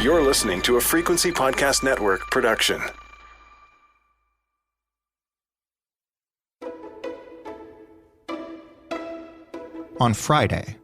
You're listening to a Frequency Podcast Network production. On Friday,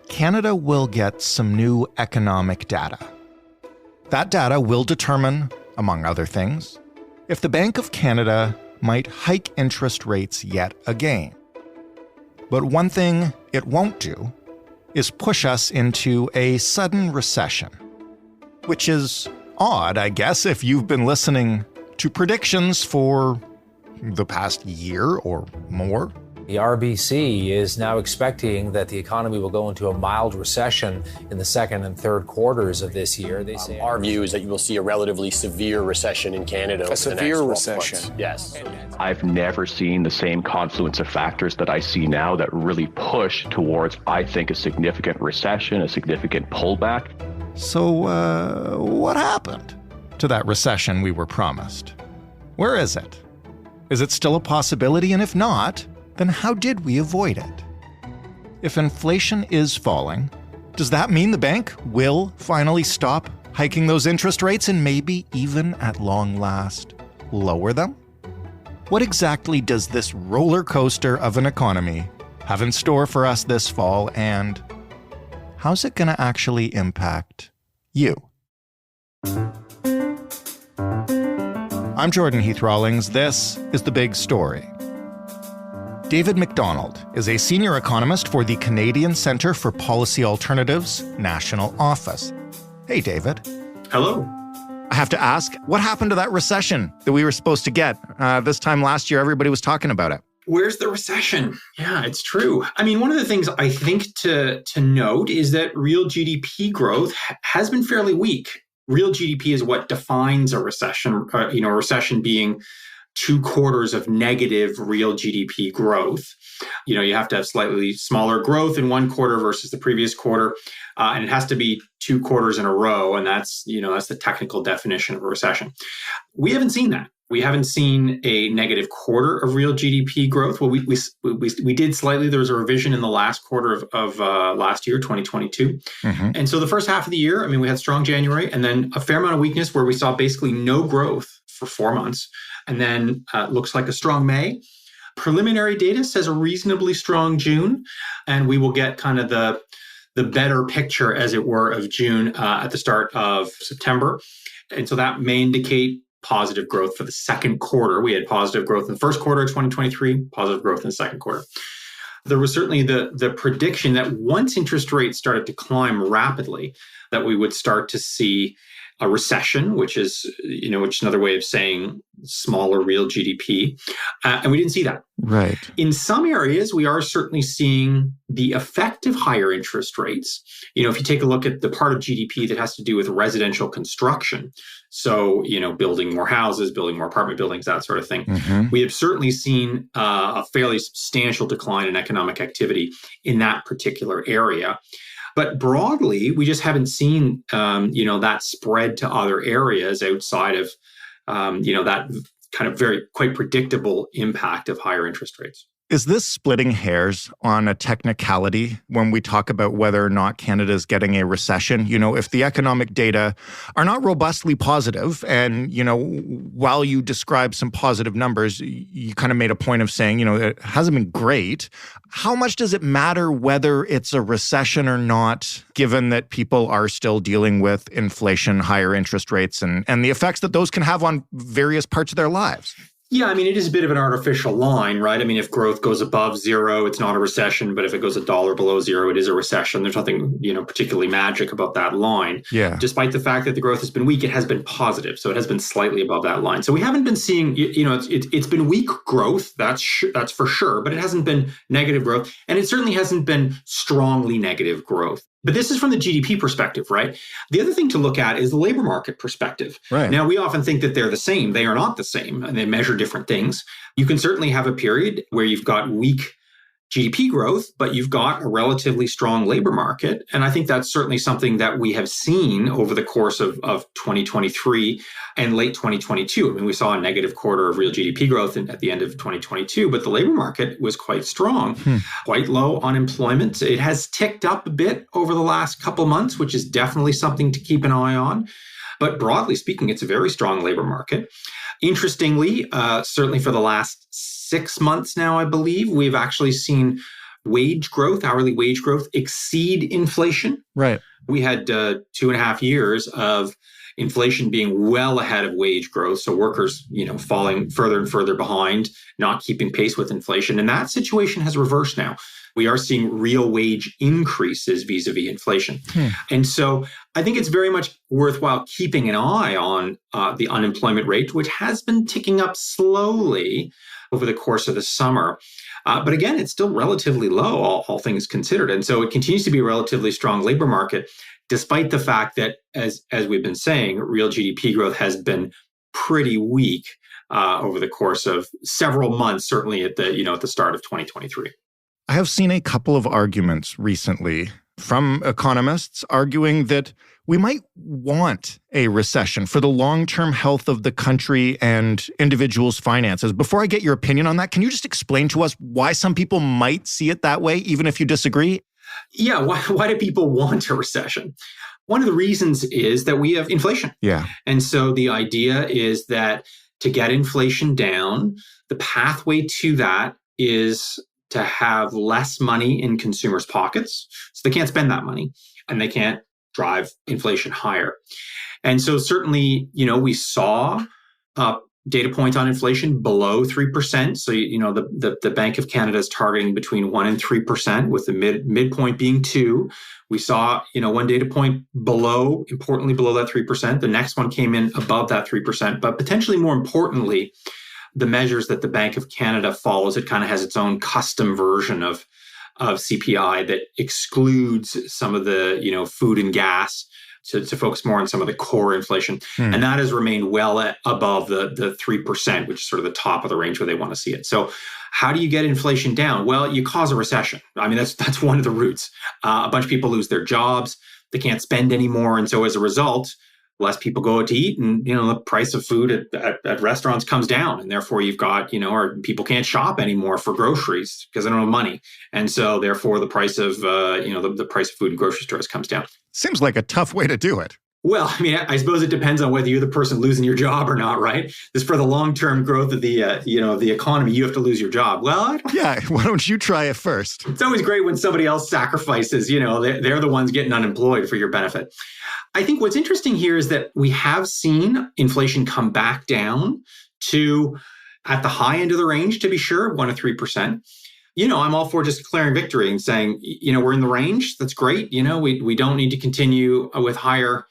Canada will get some new economic data. That data will determine, among other things, if the Bank of Canada might hike interest rates yet again. But one thing it won't do is push us into a sudden recession. Which is odd, I guess, if you've been listening to predictions for the past year or more. The RBC is now expecting that the economy will go into a mild recession in the second and third quarters of this year. They say our view is that you will see a relatively severe recession in Canada. A severe recession. Yes. I've never seen the same confluence of factors that I see now that really push towards, I think, a significant recession, a significant pullback. So, what happened to that recession we were promised? Where is it? Is it still a possibility? And if not, then how did we avoid it? If inflation is falling, does that mean the bank will finally stop hiking those interest rates and maybe even at long last lower them? What exactly does this roller coaster of an economy have in store for us this fall, and how's it going to actually impact you? I'm Jordan Heath-Rawlings. This is The Big Story. David Macdonald is a senior economist for the Canadian Centre for Policy Alternatives National Office. Hey, David. Hello. I have to ask, what happened to that recession that we were supposed to get? This time last year, everybody was talking about it. Where's the recession? Yeah, it's true. I mean, one of the things I think to note is that real GDP growth has been fairly weak. Real GDP is what defines a recession, a recession being 2 quarters of negative real GDP growth. You have to have slightly smaller growth in one quarter versus the previous quarter. And it has to be 2 quarters in a row. And that's the technical definition of a recession. We haven't seen that. We haven't seen a negative quarter of real GDP growth. Well, we did slightly. There was a revision in the last quarter of last year, 2022. Mm-hmm. And so the first half of the year, we had strong January and then a fair amount of weakness where we saw basically no growth for 4 months. And then looks like a strong May. Preliminary data says a reasonably strong June. And we will get kind of the better picture, as it were, of June at the start of September. And so that may indicate positive growth for the second quarter. We had positive growth in the first quarter of 2023, positive growth in the second quarter. There was certainly the prediction that once interest rates started to climb rapidly, that we would start to see a recession, which is another way of saying smaller real GDP. And we didn't see that. Right. In some areas, we are certainly seeing the effect of higher interest rates. If you take a look at the part of GDP that has to do with residential construction, so, building more houses, building more apartment buildings, that sort of thing, mm-hmm. We have certainly seen a fairly substantial decline in economic activity in that particular area. But broadly, we just haven't seen, that spread to other areas outside of, that kind of quite predictable impact of higher interest rates. Is this splitting hairs on a technicality when we talk about whether or not Canada is getting a recession? If the economic data are not robustly positive and, while you describe some positive numbers, you kind of made a point of saying, it hasn't been great. How much does it matter whether it's a recession or not, given that people are still dealing with inflation, higher interest rates, and the effects that those can have on various parts of their lives? Yeah, it is a bit of an artificial line, right? If growth goes above zero, it's not a recession. But if it goes $1 below zero, it is a recession. There's nothing, particularly magic about that line. Yeah. Despite the fact that the growth has been weak, it has been positive. So it has been slightly above that line. So we haven't been seeing, it's been weak growth. That's for sure. But it hasn't been negative growth. And it certainly hasn't been strongly negative growth. But this is from the GDP perspective, right? The other thing to look at is the labor market perspective. Right. Now, we often think that they're the same. They are not the same, and they measure different things. You can certainly have a period where you've got weak GDP growth, but you've got a relatively strong labor market. And I think that's certainly something that we have seen over the course of 2023 and late 2022. I mean, we saw a negative quarter of real GDP growth at the end of 2022, but the labor market was quite strong, quite low unemployment. It has ticked up a bit over the last couple of months, which is definitely something to keep an eye on. But broadly speaking, it's a very strong labor market. Interestingly, certainly for the last 6 months now, I believe, we've actually seen wage growth, hourly wage growth, exceed inflation. Right. We had 2.5 years of inflation being well ahead of wage growth. So workers, falling further and further behind, not keeping pace with inflation. And that situation has reversed now. We are seeing real wage increases vis-a-vis inflation. And so I think it's very much worthwhile keeping an eye on the unemployment rate, which has been ticking up slowly over the course of the summer. But again, it's still relatively low, all things considered. And so it continues to be a relatively strong labor market, despite the fact that, as we've been saying, real GDP growth has been pretty weak over the course of several months, certainly at the start of 2023. I have seen a couple of arguments recently from economists arguing that we might want a recession for the long-term health of the country and individuals' finances. Before I get your opinion on that, can you just explain to us why some people might see it that way, even if you disagree? Yeah, why do people want a recession? One of the reasons is that we have inflation. Yeah. And so the idea is that to get inflation down, the pathway to that is to have less money in consumers' pockets. So they can't spend that money and they can't drive inflation higher. And so certainly, we saw data point on inflation below 3%. So, the Bank of Canada is targeting between 1% and 3%, with the midpoint being 2%. We saw, one data point importantly below that 3%. The next one came in above that 3%. But potentially more importantly, the measures that the Bank of Canada follows, it kind of has its own custom version of CPI that excludes some of the, food and gas to focus more on some of the core inflation. And that has remained well above the 3%, which is sort of the top of the range where they want to see it. So how do you get inflation down? Well, you cause a recession. I mean, that's one of the routes. A bunch of people lose their jobs. They can't spend anymore. And so as a result, less people go out to eat, and the price of food at restaurants comes down, and therefore you've got or people can't shop anymore for groceries because they don't have money, and so therefore the price of the price of food in grocery stores comes down. Seems like a tough way to do it. Well, I mean, I suppose it depends on whether you're the person losing your job or not, right? Just for the long-term growth of the of the economy, you have to lose your job. Well, yeah, why don't you try it first? It's always great when somebody else sacrifices. They're the ones getting unemployed for your benefit. I think what's interesting here is that we have seen inflation come back down to at the high end of the range, to be sure, 1% to 3%. I'm all for just declaring victory and saying, we're in the range. That's great. We don't need to continue with higher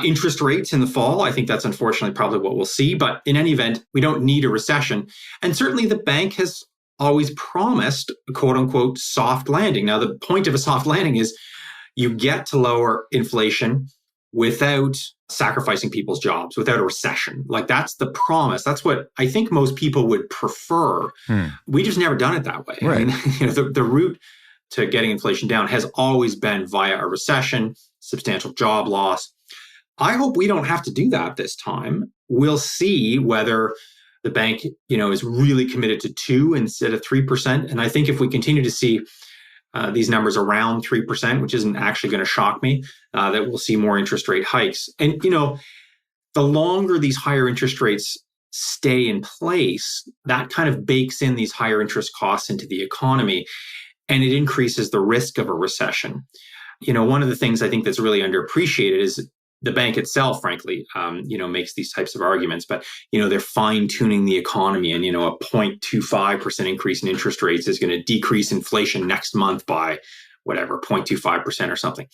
interest rates in the fall. I think that's unfortunately probably what we'll see. But in any event, we don't need a recession. And certainly the bank has always promised a quote unquote soft landing. Now, the point of a soft landing is you get to lower inflation without sacrificing people's jobs, without a recession. Like, that's the promise. That's what I think most people would prefer. We just never done it that way. Right. I mean, the route to getting inflation down has always been via a recession, substantial job loss. I hope we don't have to do that this time. We'll see whether the bank, is really committed to 2% instead of 3%. And I think if we continue to see these numbers around 3%, which isn't actually going to shock me, that we'll see more interest rate hikes. And, the longer these higher interest rates stay in place, that kind of bakes in these higher interest costs into the economy, and it increases the risk of a recession. One of the things I think that's really underappreciated is the bank itself, frankly, makes these types of arguments, but, they're fine-tuning the economy, and, a 0.25% increase in interest rates is going to decrease inflation next month by whatever, 0.25% or something.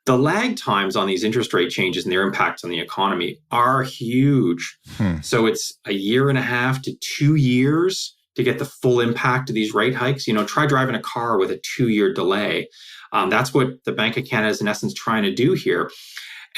The lag times on these interest rate changes and their impacts on the economy are huge. So it's 1.5 to 2 years to get the full impact of these rate hikes. Try driving a car with a 2-year delay. That's what the Bank of Canada is in essence trying to do here.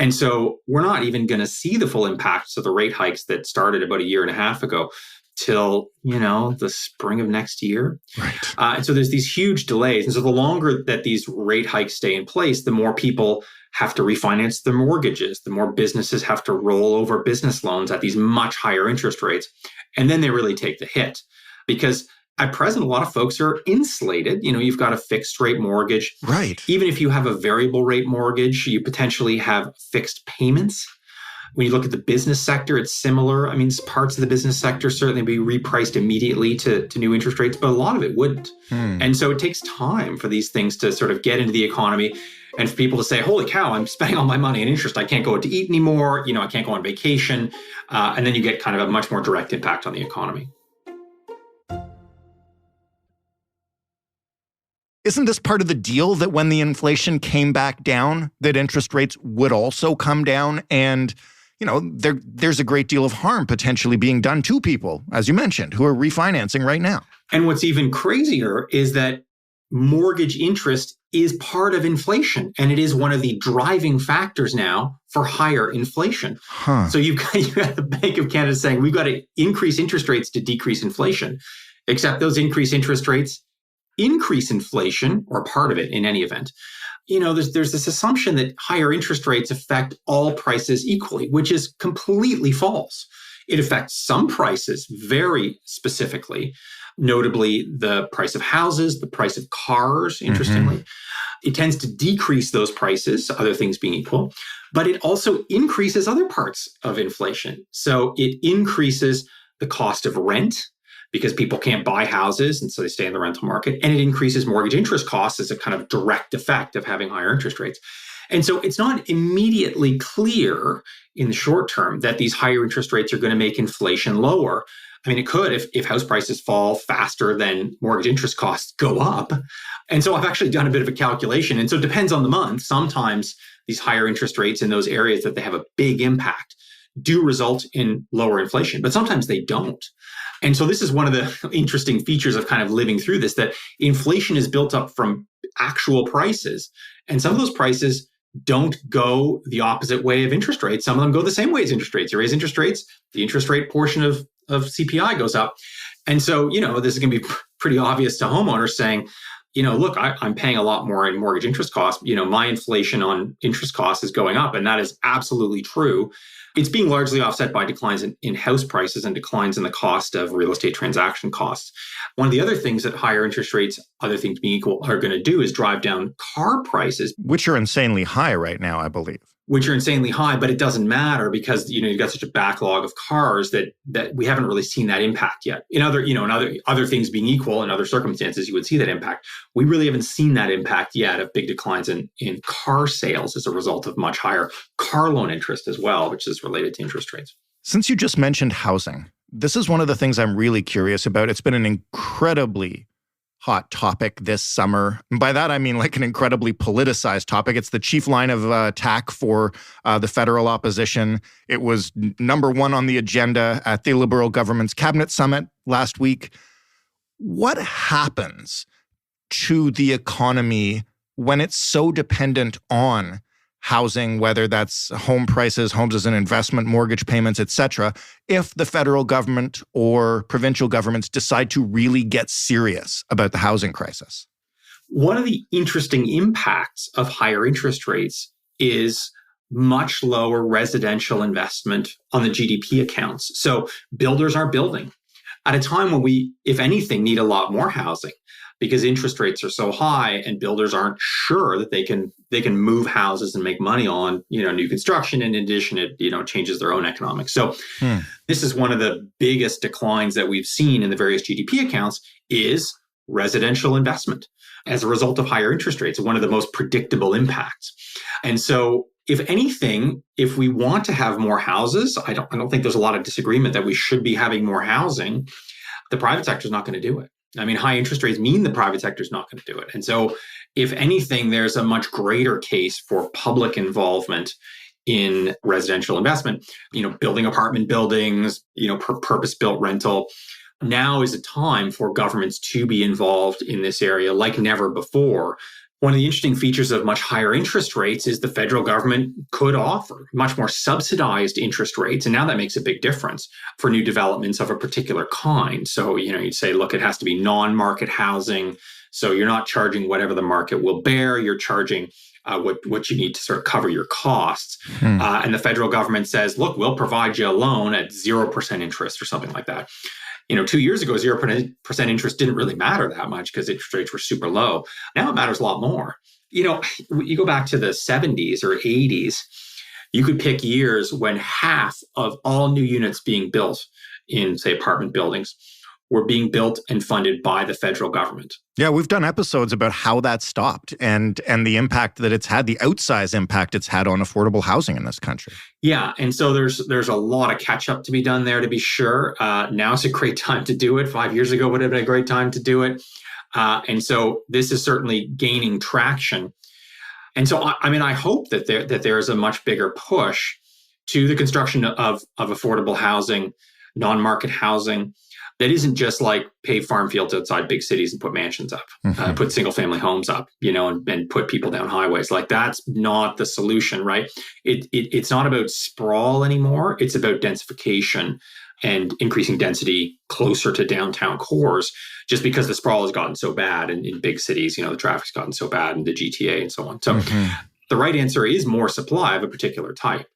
And so we're not even going to see the full impacts of the rate hikes that started about 1.5 years ago till, the spring of next year. Right. And so there's these huge delays. And so the longer that these rate hikes stay in place, the more people have to refinance their mortgages, the more businesses have to roll over business loans at these much higher interest rates. And then they really take the hit. Because at present, a lot of folks are insulated. You've got a fixed rate mortgage. Right. Even if you have a variable rate mortgage, you potentially have fixed payments. When you look at the business sector, it's similar. I mean, parts of the business sector certainly be repriced immediately to new interest rates, but a lot of it wouldn't. And so it takes time for these things to sort of get into the economy and for people to say, holy cow, I'm spending all my money in interest. I can't go out to eat anymore. I can't go on vacation. And then you get kind of a much more direct impact on the economy. Isn't this part of the deal that when the inflation came back down, that interest rates would also come down? And, there's a great deal of harm potentially being done to people, as you mentioned, who are refinancing right now. And what's even crazier is that mortgage interest is part of inflation, and it is one of the driving factors now for higher inflation. So you got the Bank of Canada saying we've got to increase interest rates to decrease inflation, except those increased interest rates increase inflation, or part of it in any event. There's this assumption that higher interest rates affect all prices equally, which is completely false. It affects some prices very specifically, notably the price of houses, the price of cars, interestingly. It tends to decrease those prices, other things being equal, but it also increases other parts of inflation. So it increases the cost of rent, because people can't buy houses, and so they stay in the rental market. And it increases mortgage interest costs as a kind of direct effect of having higher interest rates. And so it's not immediately clear in the short term that these higher interest rates are going to make inflation lower. I mean, it could if house prices fall faster than mortgage interest costs go up. And so I've actually done a bit of a calculation. And so it depends on the month. Sometimes these higher interest rates in those areas that they have a big impact do result in lower inflation, but sometimes they don't. And so this is one of the interesting features of kind of living through this, that inflation is built up from actual prices. And some of those prices don't go the opposite way of interest rates. Some of them go the same way as interest rates. You raise interest rates, the interest rate portion of CPI goes up. And so, this is going to be pretty obvious to homeowners saying, look, I'm paying a lot more in mortgage interest costs. My inflation on interest costs is going up. And that is absolutely true. It's being largely offset by declines in house prices and declines in the cost of real estate transaction costs. One of the other things that higher interest rates, other things being equal, are going to do is drive down car prices. Which are insanely high right now, I believe. Which are insanely high, but it doesn't matter because, you've got such a backlog of cars that we haven't really seen that impact yet. In other things being equal, in other circumstances, you would see that impact. We really haven't seen that impact yet of big declines in car sales as a result of much higher car loan interest as well, which is related to interest rates. Since you just mentioned housing, this is one of the things I'm really curious about. It's been an incredibly hot topic this summer. And by that, I mean like an incredibly politicized topic. It's the chief line of attack for the federal opposition. It was number one on the agenda at the Liberal government's cabinet summit last week. What happens to the economy when it's so dependent on housing, whether that's home prices, homes as an investment, mortgage payments, etc., if the federal government or provincial governments decide to really get serious about the housing crisis? One of the interesting impacts of higher interest rates is much lower residential investment on the GDP accounts. So builders are building at a time when we, if anything, need a lot more housing, because interest rates are so high and builders aren't sure that they can move houses and make money on, new construction. And in addition, it, changes their own economics. So this is one of the biggest declines that we've seen in the various GDP accounts is residential investment as a result of higher interest rates, one of the most predictable impacts. And so if anything, if we want to have more houses, I don't think there's a lot of disagreement that we should be having more housing. The private sector is not going to do it. I mean, high interest rates mean the private sector is not going to do it. And so if anything, there's a much greater case for public involvement in residential investment, building apartment buildings, purpose-built rental. Now is a time for governments to be involved in this area like never before, One of the interesting features of much higher interest rates is the federal government could offer much more subsidized interest rates. And now that makes a big difference for new developments of a particular kind. So, you'd say, look, it has to be non-market housing. So you're not charging whatever the market will bear. You're charging what you need to sort of cover your costs. And the federal government says, look, we'll provide you a loan at 0% interest or something like that. 2 years ago, 0% interest didn't really matter that much because interest rates were super low. Now it matters a lot more. You go back to the 70s or 80s, you could pick years when half of all new units being built in, say, apartment buildings were being built and funded by the federal government. Yeah, we've done episodes about how that stopped and the impact that it's had, the outsized impact it's had on affordable housing in this country. Yeah, and so there's a lot of catch up to be done there, to be sure. Now is a great time to do it. 5 years ago would have been a great time to do it. And so this is certainly gaining traction. And so, I hope that there is a much bigger push to the construction of affordable housing, non-market housing, that isn't just like pave farm fields outside big cities and put mansions up, put single family homes up, and put people down highways. Like, that's not the solution, right? It's not about sprawl anymore. It's about densification and increasing density closer to downtown cores, just because the sprawl has gotten so bad in big cities. The traffic's gotten so bad in the GTA and so on. So the right answer is more supply of a particular type.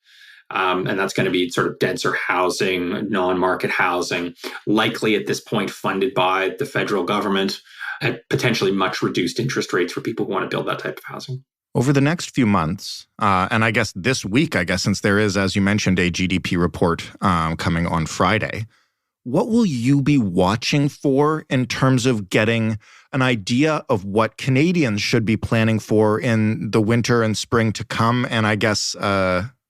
And that's going to be sort of denser housing, non-market housing, likely at this point funded by the federal government at potentially much reduced interest rates for people who want to build that type of housing. Over the next few months, and I guess this week, since there is, as you mentioned, a GDP report coming on Friday, what will you be watching for in terms of getting an idea of what Canadians should be planning for in the winter and spring to come? And I guess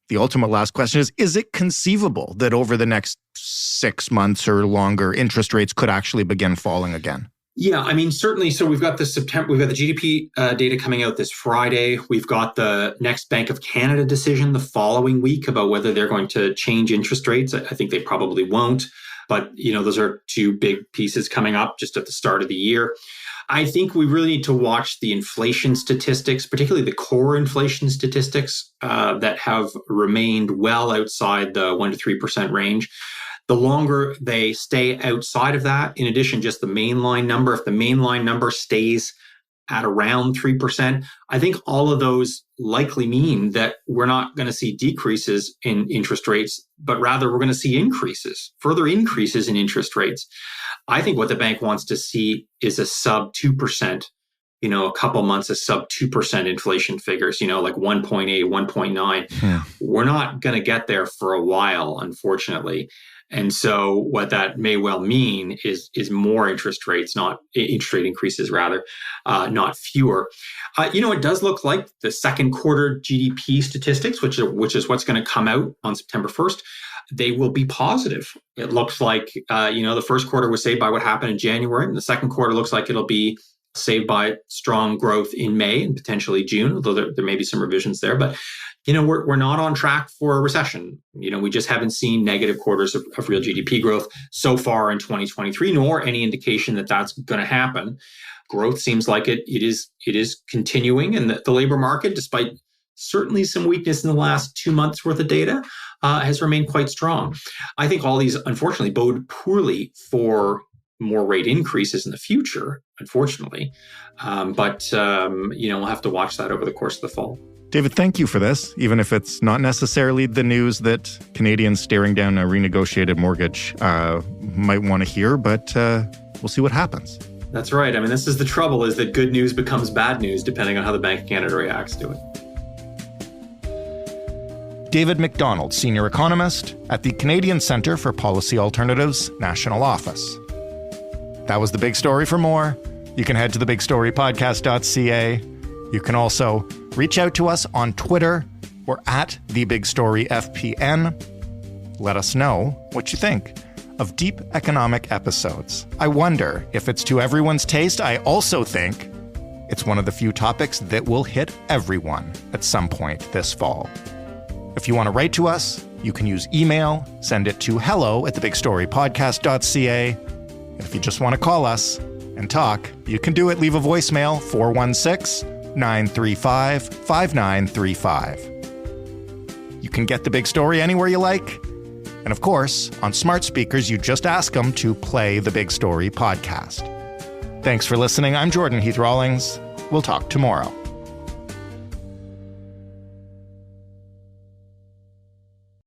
the ultimate last question is it conceivable that over the next 6 months or longer, interest rates could actually begin falling again? Yeah, certainly. So we've got the GDP data coming out this Friday. We've got the next Bank of Canada decision the following week about whether they're going to change interest rates. I think they probably won't. But, those are two big pieces coming up just at the start of the year. I think we really need to watch the inflation statistics, particularly the core inflation statistics that have remained well outside the 1% to 3% range. The longer they stay outside of that, in addition, just the mainline number, if the mainline number stays at around 3%, I think all of those likely mean that we're not going to see decreases in interest rates, but rather we're going to see further increases in interest rates. I think what the bank wants to see is a sub 2%, a couple months of sub 2% inflation figures, like 1.8, 1.9. Yeah. We're not going to get there for a while, unfortunately. And so what that may well mean is more interest rate increases rather, not fewer. It does look like the second quarter GDP statistics, which is what's going to come out on September 1st, they will be positive. It looks like, the first quarter was saved by what happened in January, and the second quarter looks like it'll be saved by strong growth in May and potentially June, although there may be some revisions there. But we're not on track for a recession. We just haven't seen negative quarters of real GDP growth so far in 2023, nor any indication that that's going to happen. Growth seems like it is continuing, and the labor market, despite certainly some weakness in the last 2 months worth of data, has remained quite strong. I think all these, unfortunately, bode poorly for more rate increases in the future, unfortunately. But we'll have to watch that over the course of the fall. David, thank you for this, even if it's not necessarily the news that Canadians staring down a renegotiated mortgage might want to hear, but we'll see what happens. That's right. This is the trouble, is that good news becomes bad news depending on how the Bank of Canada reacts to it. David Macdonald, Senior Economist at the Canadian Centre for Policy Alternatives National Office. That was The Big Story. For more, you can head to thebigstorypodcast.ca. You can also reach out to us on Twitter. We're at TheBigStoryFPN. Let us know what you think of deep economic episodes. I wonder if it's to everyone's taste. I also think it's one of the few topics that will hit everyone at some point this fall. If you want to write to us, you can use email, send it to hello@thebigstorypodcast.ca. And if you just want to call us and talk, you can do it. Leave a voicemail, 888-935-5935. You can get The Big Story anywhere you like. And of course, on smart speakers, you just ask them to play The Big Story podcast. Thanks for listening. I'm Jordan Heath Rawlings. We'll talk tomorrow.